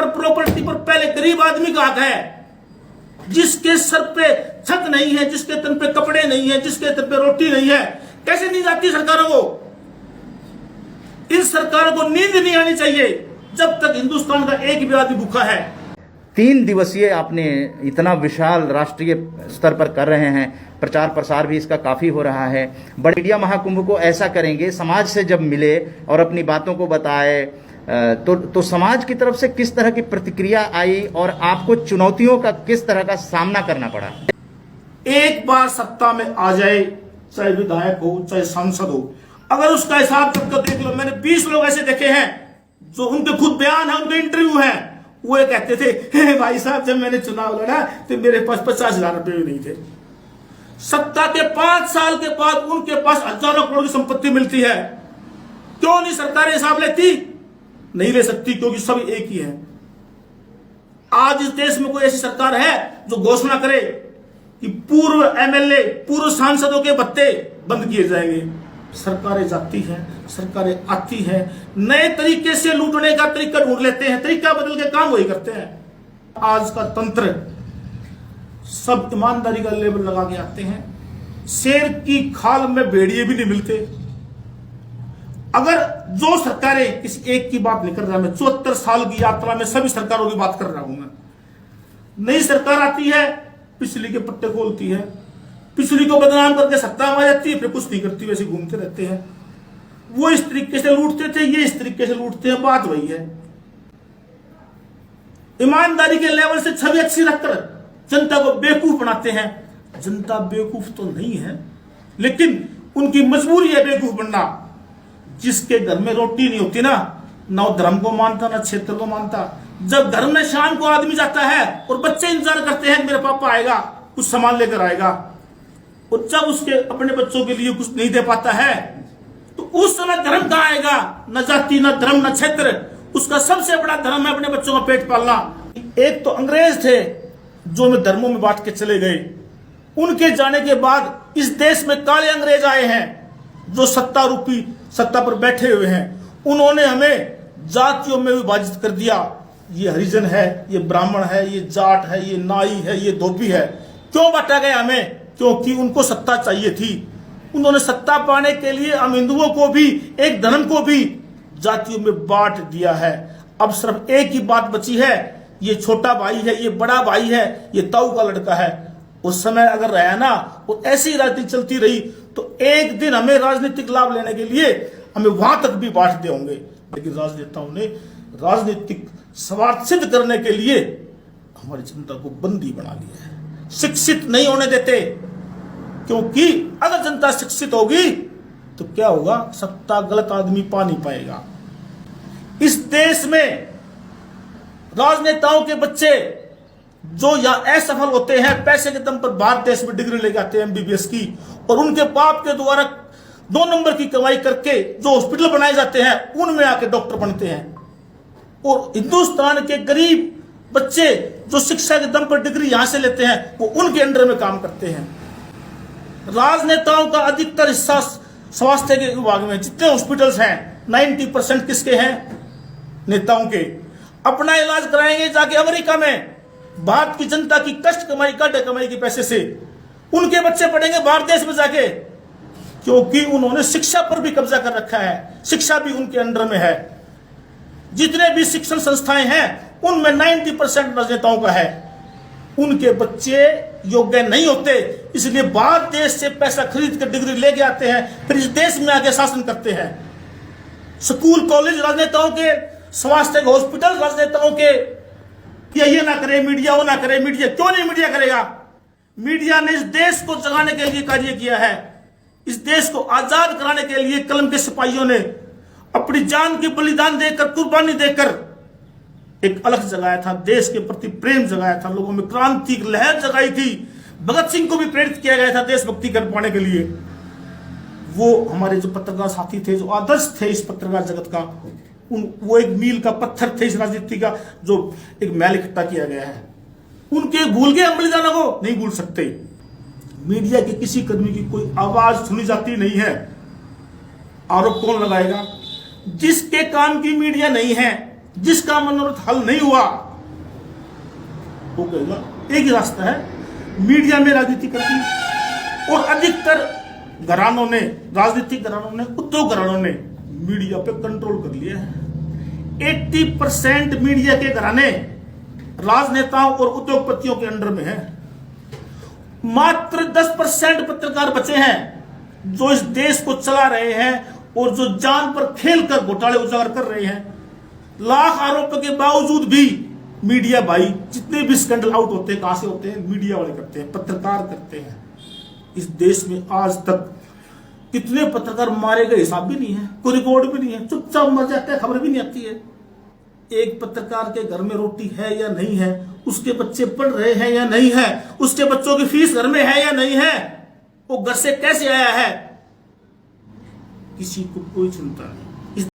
पर, प्रॉपर्टी पर पहले गरीब आदमी का हक है। जिसके सर पे छत नहीं है, जिसके तन पे कपड़े नहीं है, जिसके तन पे रोटी नहीं है, कैसे नींद आती सरकारों को? इन सरकारों को नींद नहीं आनी चाहिए जब तक हिंदुस्तान का एक भी आदमी भूखा है। 3 दिवसीय आपने इतना विशाल राष्ट्रीय स्तर पर कर रहे हैं, प्रचार प्रसार भी इसका काफ़ी हो रहा है। बड़े मीडिया महाकुंभ को ऐसा करेंगे, समाज से जब मिले और अपनी बातों को बताए तो समाज की तरफ से किस तरह की प्रतिक्रिया आई और आपको चुनौतियों का किस तरह का सामना करना पड़ा? एक बार सत्ता में आ जाए, चाहे विधायक हो चाहे सांसद हो, अगर उसका हिसाब करके देख लो, मैंने 20 लोग ऐसे देखे हैं जो उनके खुद बयान है, उनके इंटरव्यू है, वो ये कहते थे भाई साहब जब मैंने चुनाव लड़ा तो मेरे पास 50,000 रुपए भी नहीं थे। सत्ता के 5 साल के बाद उनके पास हजारों करोड़ की संपत्ति मिलती है। क्यों नहीं सरकारें हिसाब लेती? नहीं ले सकती, क्योंकि सब एक ही है। आज इस देश में कोई ऐसी सरकार है जो घोषणा करे कि पूर्व एमएलए, पूर्व सांसदों के भत्ते बंद किए जाएंगे? सरकारें जाती हैं, सरकारें आती हैं, नए तरीके से लूटने का तरीका ढूंढ लेते हैं, तरीका बदल के काम वही करते हैं। आज का तंत्र सब ईमानदारी का लेबल लगा के आते हैं। शेर की खाल में भेड़िए भी नहीं मिलते। अगर जो सरकारें किसी एक की बात नहीं कर रहा, मैं 74 साल की यात्रा में सभी सरकारों की बात कर रहा हूं। मैं नई सरकार आती है, पिछली के पत्ते खोलती है, पिछली को बदनाम करके सत्ता में आ जाती है, फिर कुछ नहीं करती, वैसे घूमते रहते हैं। वो इस तरीके से लूटते थे, ये इस तरीके से लूटते हैं, बात वही है। ईमानदारी के लेवल से छवि अच्छी रखकर जनता को बेवकूफ बनाते हैं। जनता बेवकूफ तो नहीं है, लेकिन उनकी मजबूरी है बेवकूफ बनना। जिसके घर में रोटी नहीं होती ना वो धर्म को मानता ना क्षेत्र को मानता। जब घर में शाम को आदमी जाता है और बच्चे इंतजार करते हैं मेरे पापा आएगा, कुछ सामान लेकर आएगा, और जब उसके अपने बच्चों के लिए कुछ नहीं दे पाता है तो उस समय धर्म कहां आएगा? न जाति, न धर्म, न क्षेत्र। उसका सबसे बड़ा धर्म है अपने बच्चों का पेट पालना। एक तो अंग्रेज थे जो हमें धर्मों में बांट के चले गए। उनके जाने के बाद इस देश में काले अंग्रेज आए हैं जो सत्ता पर बैठे हुए हैं। उन्होंने हमें जातियों में विभाजित कर दिया। ये हरिजन है, ये ब्राह्मण है, ये जाट है, ये नाई है, ये धोबी है। क्यों बांटा गया हमें? क्योंकि उनको सत्ता चाहिए थी। उन्होंने सत्ता पाने के लिए हम हिंदुओं को भी, एक धर्म को भी जातियों में बांट दिया है। अब सिर्फ एक ही बात बची है, ये छोटा भाई है, ये बड़ा भाई है, ये ताऊ का लड़का है। उस समय अगर रहा ना, वो ऐसी राजनीति चलती रही तो एक दिन हमें राजनीतिक लाभ लेने के लिए हमें वहां तक भी बांट दे होंगे। लेकिन राजनेताओं ने राजनीतिक स्वार्थ सिद्ध करने के लिए हमारी जनता को बंदी बना लिया है, शिक्षित नहीं होने देते। क्योंकि अगर जनता शिक्षित होगी तो क्या होगा? सत्ता गलत आदमी पा नहीं पाएगा। इस देश में राजनेताओं के बच्चे जो या असफल होते हैं, पैसे के दम पर बाहर देश में डिग्री ले जाते हैं एमबीबीएस की, और उनके बाप के द्वारा 2 नंबर की कमाई करके जो हॉस्पिटल बनाए जाते हैं उनमें आके डॉक्टर बनते हैं। और हिंदुस्तान के गरीब बच्चे जो शिक्षा के दम पर डिग्री यहां से लेते हैं वो उनके अंडर में काम करते हैं। राजनेताओं का अधिकतर हिस्सा स्वास्थ्य के विभाग में, जितने हॉस्पिटल्स हैं 90% किसके हैं? नेताओं के। अपना इलाज कराएंगे जाके अमेरिका में, भारत की जनता की कष्ट कमाई, काटे कमाई के पैसे से उनके बच्चे पढ़ेंगे बाहर देश में जाके, क्योंकि उन्होंने शिक्षा पर भी कब्जा कर रखा है। शिक्षा भी उनके अंडर में है। जितने भी शिक्षण संस्थाएं हैं उनमें 90% राजनेताओं का है। उनके बच्चे योग्य नहीं होते, इसलिए बाहर देश से पैसा खरीद कर डिग्री लेके आते हैं, फिर इस देश में आके शासन करते हैं। स्कूल कॉलेज राजनेताओं के, स्वास्थ्य हॉस्पिटल राजनेताओं के। ये ना करे मीडिया, वो ना करे मीडिया। क्यों नहीं मीडिया करेगा? मीडिया ने इस देश को जगाने के लिए कार्य किया है। इस देश को आजाद कराने के लिए कलम के सिपाहियों ने अपनी जान की बलिदान देकर, कुर्बानी देकर एक अलग जगाया था, देश के प्रति प्रेम जगाया था, लोगों में क्रांति की लहर जगाई थी। भगत सिंह को भी प्रेरित किया गया था देशभक्ति कर पाने के लिए। वो हमारे जो पत्रकार साथी थे, जो आदर्श थे इस पत्रकार जगत का, वो एक मील का पत्थर थे इस राजनीति का, जो एक मैल इकट्ठा किया गया है। उनके भूल गए हम बलिदानों को? नहीं भूल सकते। मीडिया के किसी कर्मी की कोई आवाज सुनी जाती नहीं है। आरोप कौन लगाएगा? जिसके काम की मीडिया नहीं है, जिसका मनोरथ हल नहीं हुआ वो कहेगा एक ही रास्ता है, मीडिया में राजनीति करनी। और अधिकतर घरानों ने, राजनीतिक घरानों ने, उद्योग घरानों ने मीडिया पे कंट्रोल कर लिया है। 80% मीडिया के घराने राजनेताओं और उद्योगपतियों के अंडर में है। मात्र 10% पत्रकार बचे हैं जो इस देश को चला रहे हैं और जो जान पर खेलकर घोटाले उजागर कर रहे हैं। लाख आरोपों के बावजूद भी मीडिया भाई, जितने भी स्कैंडल आउट होते हैं, कहां से होते हैं? मीडिया वाले करते हैं, पत्रकार करते हैं। इस देश में आज तक कितने पत्रकार मारे गए हिसाब भी नहीं है, कोई रिकॉर्ड भी नहीं है, चुपचाप मर जाते हैं, खबर भी नहीं आती है। एक पत्रकार के घर में रोटी है या नहीं है, उसके बच्चे पढ़ रहे हैं या नहीं है, उसके बच्चों की फीस घर में है या नहीं है, वो घर से कैसे आया है, किसी को कोई चिंता नहीं।